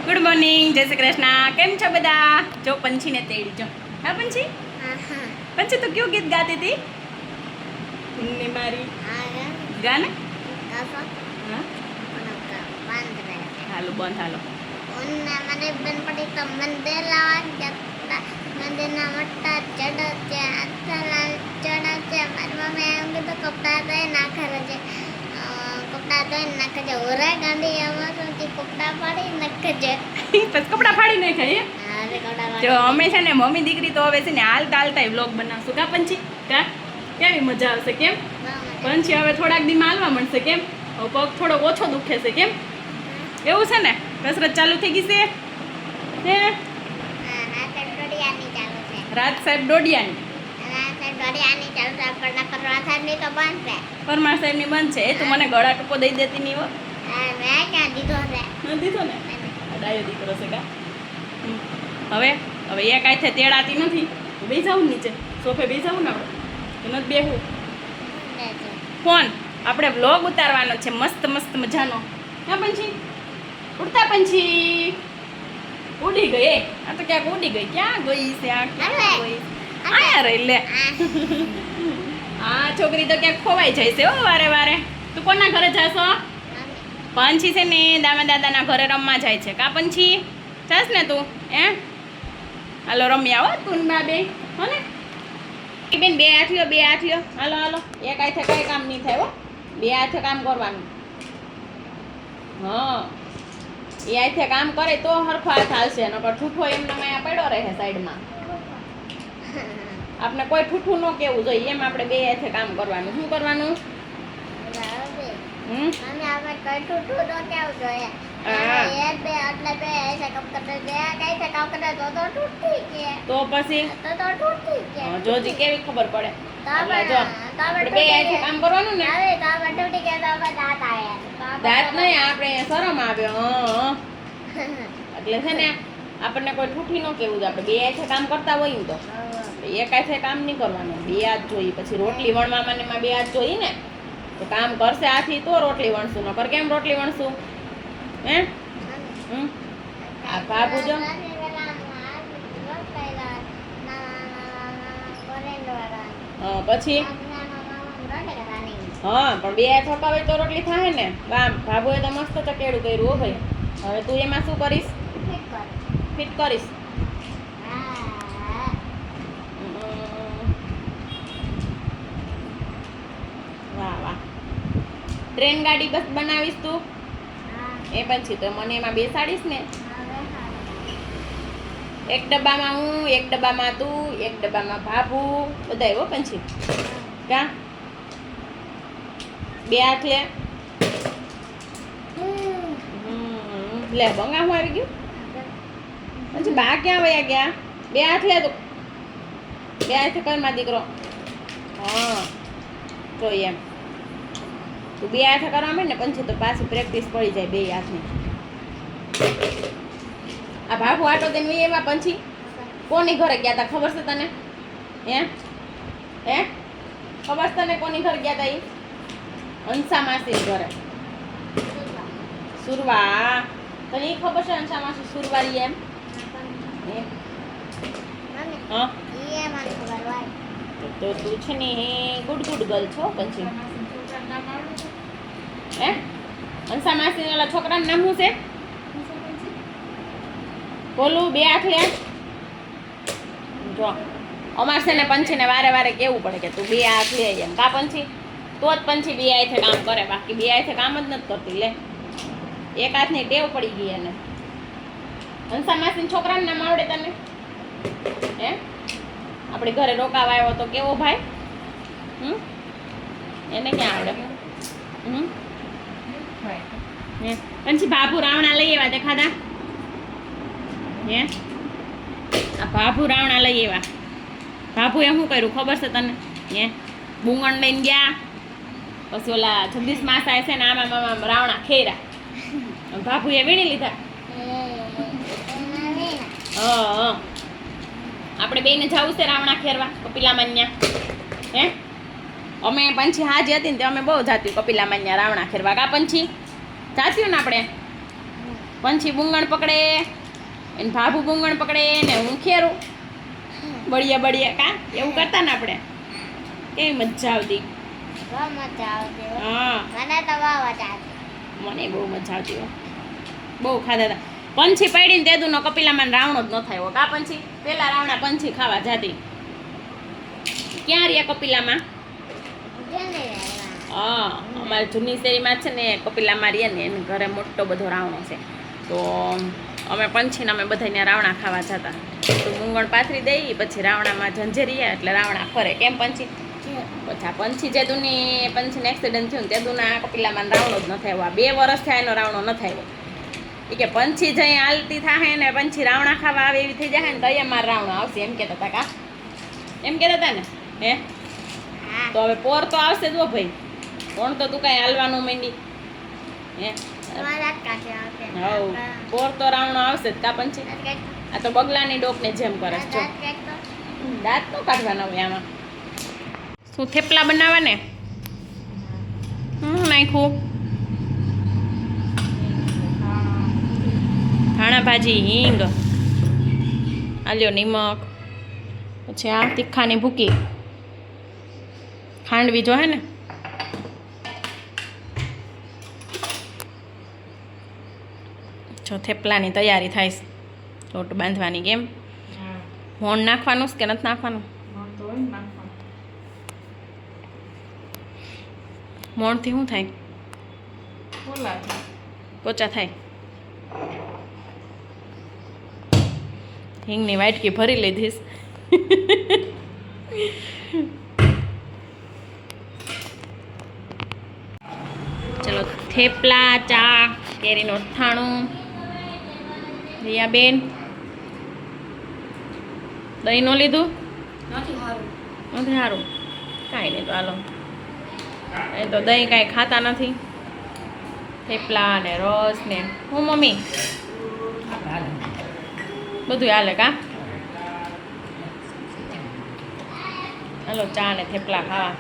Good morning, જય શ્રી કૃષ્ણ. કેમ છો બધા? જો પંછીને તેડી જો. હા પંછી, પંછી તું ક્યું ગીત ગાતી હતી? ને મારી ગાને હાલો બંધ હાલો. મને બેનપણી તો મંદિર લાવા જતા, મંદિરના મોટા ચડો છે, આથલા ચડો છે. મારી મમ્મી એમ કીધું કપડાં ધોઈ નાખે છે, કપડાં ધોઈ નાખે છે. ઓરા ગાંડી એમાં શું કપડાં ફાડી નાખે છે. પછી કપડાં ફાડી નાખાય. જો અમે છે ને મમ્મી દીકરી તો હવે છે ને હાલતા હાલતા વ્લોગ બનાવશું. કા પંછી? કા કેવી મજા આવશે? કેમ પંછી હવે થોડાક દીમાં હાલવા મળશે? કેમ હવે પગ થોડોક ઓછો દુખે છે? કેમ એવું છે ને? કસરત ચાલુ થઈ ગઈ છે હે? રાત સાહેબ દોડિયાની પરમાર સાહેબ ની બંધ છે. એ તું મને ગળા ટૂંકો દઈ દેતી નહીં હો. દીધો ને ડાયો દીકરો છે. કા હવે હવે એક આથે તેડાતી નથી. બે જાઉં નીચે સોફે બે જાઉં ને આપણે નથી બેહવું. ફોન આપણે વ્લોગ ઉતારવાનો છે મસ્ત મસ્ત મજાનો. હા પંછી ઉડતા પંછી ઉડી ગઈ. આ તો ક્યાંક ઉડી ગઈ. ક્યાં ગઈ છે? આ ક્યાં ગઈ? આયા રહી લે. આ છોકરી તો ક્યાંક ખોવાઈ જાય છે હો વારે વારે. તું કોના ઘરે જાશો? પંછી છે ને દામા દાદાના ઘરે રમવા જાય છે. કા પંછી જાસ ને તું? હાલો રમ્યા હો તું બા બે હો ને બેન. બે હાથ લ્યો, બે હાથ લ્યો. હાલો હાલો. એક હાથે કઈ કામ નહીં થાય હો. બે હાથે કામ કરવાનું. હા એ હાથે કામ કરે તો હરખો હાથ હાલશે. નકર ઠૂઠો એમને અહીંયા પડ્યો રહે સાઈડમાં. આપણે કોઈ ઠૂઠું ન કેવું જોઈએ. એમ આપણે બે હાથે કામ કરવાનું. શું કરવાનું? તો પછી જોજી કેવી ખબર પડે. બે હાથે કામ કરવાનું ને. દાંત નહીં આપણે શરમ આવ્યો. એટલે છે ને આપણને કોઈ ઠૂઠી ન કેવું. આપણે બે હાથે કામ કરતા હોય તો એક હાથે કામ નહીં કરવાનું. બે હાથ જોઈએ. પછી રોટલી વણવામાં એમાં બે હાથ જોઈએ ને. તો કામ કરશે આથી તો રોટલી વણશું. નકર કેમ રોટલી વણશું? હે આ બાબુ જો પછી હા પણ બે હાથ હકાવે તો રોટલી થાય ને. બાબુએ તો મસ્ત ચકેડું કર્યું હો ભાઈ. હવે તું એમાં શું કરીશ? ફિટ કરીશ. વાહ વાહ. ટ્રેન ગાડી બસ બનાવીશ તું? એ પછી તો મને એમાં બેસાડીશ ને. એક ડબ્બામાં હું, એક ડબ્બામાં તું, એક ડબ્બામાં ભાભુ, બધા એવો પછી. કા બે હાથ લે. લે બંગા હું આવી ગયું. પછી બા ક્યાં વયા ગયા? બે હાથ લે તું. બે હાથે કરમાં દીકરો. હા તો એમ તું બે હાથે કરવા માંડ ને પછી તો પાછી પ્રેક્ટિસ પડી જાય બે હાથની. આ ભાભુ આટો તેને એવા પછી કોની ઘરે ગયા હતા ખબર છે તને? હે ખબર છે તને કોની ઘરે ગયા હતા? એ હંસા માસી ઘરે. સુરવા તને એ ખબર છે? હંસા માસી સુરવારી એમ. હા તો તું છે ને ગુડ ગુડ ગર્લ છો. પછી હે હંસા માસી ઓલા છોકરાનું નામ શું છે? બોલું બે હાથ લે. જો અમાર છે ને પંછી ને વારે વારે કેવું પડે કે તું બે હાથ લે એમ. કા પંછી? તો જ પંછી બે હાથે કામ કરે. બાકી બે હાથે કામ જ નથી કરતી. લે એક હાથની ટેવ પડી ગઈ એને. હંસા માસી છોકરાનું નામ આવડે તને? હે આપણે ઘરે રોકાવા આવ્યો તો કેવો ભાઈ? એને ક્યાં આવડે? પછી બાબુ રાવણા લઈ આવ્યા તે ખાધા? હે આ બાબુ રાવણા લઈ આવ્યા. બાબુએ શું કર્યું ખબર છે તને? હે બુંગણ લઈને ગયા. પછી ઓલા 26 માસા છે ને આમાં રાવણા ખેરા. બાબુએ વીણી લીધા. હા આપણે બેને જવું છે રાવણા ખેરવા કપિલામાન્યા. હે અમે પંછી હાજી હતી ને તે અમે બહુ જાત્યું કપિલામાન્યા રાવણા ખેરવા. કા પંછી જાત્યું ને આપણે? પંછી બુંગણ પકડે એને ભાભુ બુંગણ પકડે ને હું ખેરું બળિયા કા એવું કરતા ને આપણે કેવી મજા આવતી. બહુ મજા આવતી હો. હા મને તો બહુ મજા આવતી. મને બહુ મજા આવતી હો. બહુ ખાધા હતા. પંછી પડીને તેદુનો કપિલામાં રાવણો જ ન થાય કા પંછી પેલા રાવણા પંછી ખાવા જાતી. ક્યાં રહ્યા કપિલામાં? જેને રહેવા. હા અમારે જૂની શેરીમાં છે ને કપિલામાં રહીએ ને એને ઘરે મોટો બધો રાવણો છે તો અમે પંછીને અમે બધા ત્યાં રાવણા ખાવા જતા તો મૂંગણ પાથરી દઈ પછી રાવણામાં ઝંઝેરીએ એટલે રાવણા ફરે કેમ પંછી પછી આ પંછી જેદુની પંછીને એક્સિડન્ટ થયું ને તેદુના કપિલામાં રાવણો જ ન થયો. આ 2 વર્ષ થયા એનો રાવણો ન થયો. એ કે પંછી જઈ હાલતી થાય ને પંછી રાવણા ખાવા આવે એવી થઈ જાય ને તો અહીંયા મારા રાવણો આવશે એમ કહેતા હતા કા એમ કહેતા હતા ને હે હા. તો હવે પોર તો આવશે જો ભાઈ કોણ તો તું કાંઈ હાલવાનું માંડી હે તમારા જ કાંઠે આવશે. હવ પોર તો રાવણો આવશે જ કા પંછી આ તો બગલાની ડોકને જેમ કરે છે જો દાંત કાઢ તો. દાંત તો કાઢવાના હોય આમાં શું થેપલા બનાવવા ને નાખ્યું ધાણા ભાજી હિંગ આલ્યો નિમક પછી આ તીખાની ભૂકી ખાંડવી જો હે ને જો થેપલાની તૈયારી થાય છે લોટ બાંધવાની કેમ મોણ નાખવાનું કે નથી નાખવાનું મોણથી શું થાય પોચા થાય હિંગની વાટકી ભરી લીધીશ ચલો થેપલા ચા કેરીનું અથાણું રિયાબેન દહીં નો લીધું નથી સારું કાંઈ નહીં તો હાલો એ તો દહીં કાંઈ ખાતા નથી થેપલા ને રસ ને હું મમ્મી બધું હાલે કા હાલો ચા ને થેપલા ખાવા